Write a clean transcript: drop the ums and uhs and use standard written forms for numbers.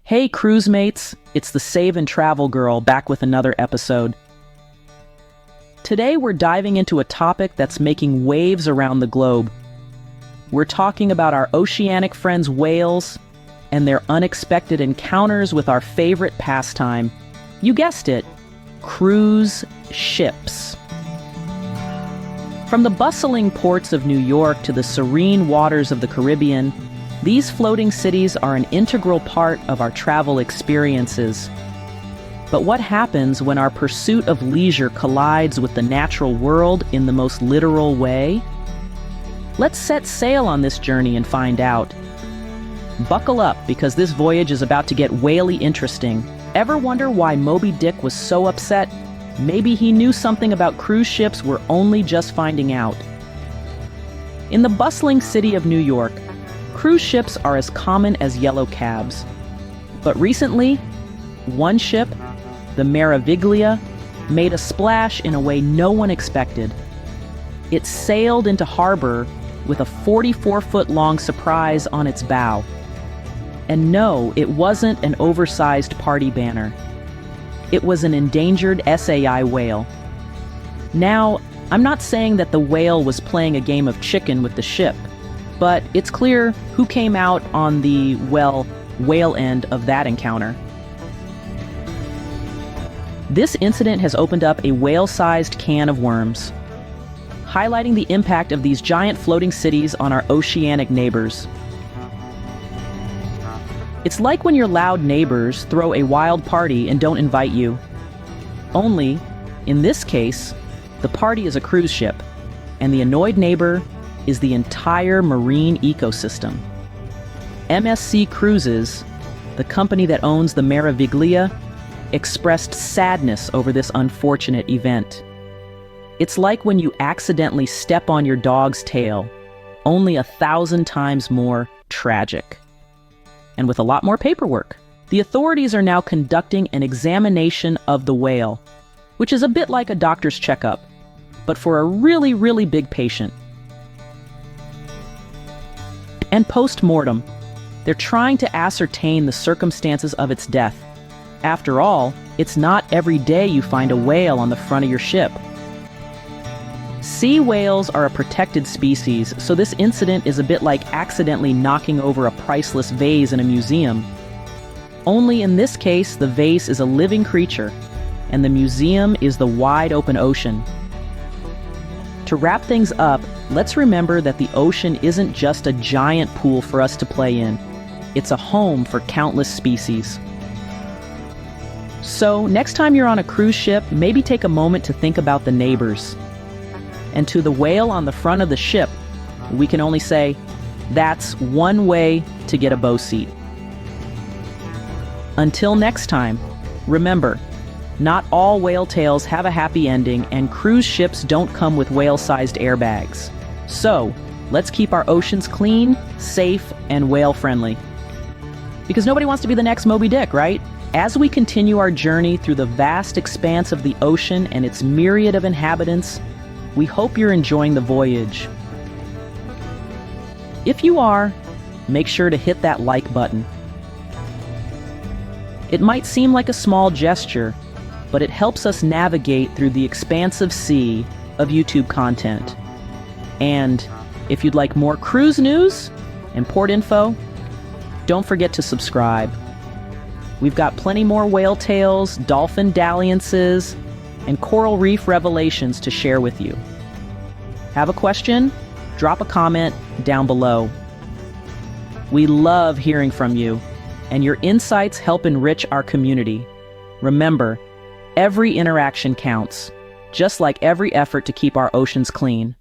Hey cruise mates, it's the Save and Travel Girl back with another episode. Today we're diving into a topic that's making waves around the globe. We're talking about our oceanic friends whales and their unexpected encounters with our favorite pastime. You guessed it, cruise ships. From the bustling ports of New York to the serene waters of the Caribbean, these floating cities are an integral part of our travel experiences. But what happens when our pursuit of leisure collides with the natural world in the most literal way? Let's set sail on this journey and find out. Buckle up, because this voyage is about to get whaley interesting. Ever wonder why Moby Dick was so upset? Maybe he knew something about cruise ships we're only just finding out. In the bustling city of New York, cruise ships are as common as yellow cabs. But recently, one ship, the Meraviglia, made a splash in a way no one expected. It sailed into harbor with a 44-foot-long surprise on its bow. And no, it wasn't an oversized party banner. It was an endangered SAI whale. Now, I'm not saying that the whale was playing a game of chicken with the ship, but it's clear who came out on the, well, whale end of that encounter. This incident has opened up a whale-sized can of worms, highlighting the impact of these giant floating cities on our oceanic neighbors. It's like when your loud neighbors throw a wild party and don't invite you. Only, in this case, the party is a cruise ship, and the annoyed neighbor is the entire marine ecosystem. MSC Cruises, the company that owns the Meraviglia, expressed sadness over this unfortunate event. It's like when you accidentally step on your dog's tail, only 1,000 times more tragic. And with a lot more paperwork. The authorities are now conducting an examination of the whale, which is a bit like a doctor's checkup, but for a really, really big patient. And post-mortem, they're trying to ascertain the circumstances of its death. After all, it's not every day you find a whale on the front of your ship. Sea whales are a protected species, so this incident is a bit like accidentally knocking over a priceless vase in a museum. Only in this case, the vase is a living creature, and the museum is the wide open ocean. To wrap things up, let's remember that the ocean isn't just a giant pool for us to play in. It's a home for countless species. So, next time you're on a cruise ship, maybe take a moment to think about the neighbors. And to the whale on the front of the ship, we can only say, that's one way to get a bow seat. Until next time, remember, not all whale tales have a happy ending, and cruise ships don't come with whale-sized airbags. So, let's keep our oceans clean, safe, and whale-friendly. Because nobody wants to be the next Moby Dick, right? As we continue our journey through the vast expanse of the ocean and its myriad of inhabitants, we hope you're enjoying the voyage. If you are, make sure to hit that like button. It might seem like a small gesture, but it helps us navigate through the expansive sea of YouTube content. And if you'd like more cruise news and port info, don't forget to subscribe. We've got plenty more whale tales, dolphin dalliances, and coral reef revelations to share with you. Have a question? Drop a comment down below. We love hearing from you, and your insights help enrich our community. Remember, every interaction counts, just like every effort to keep our oceans clean.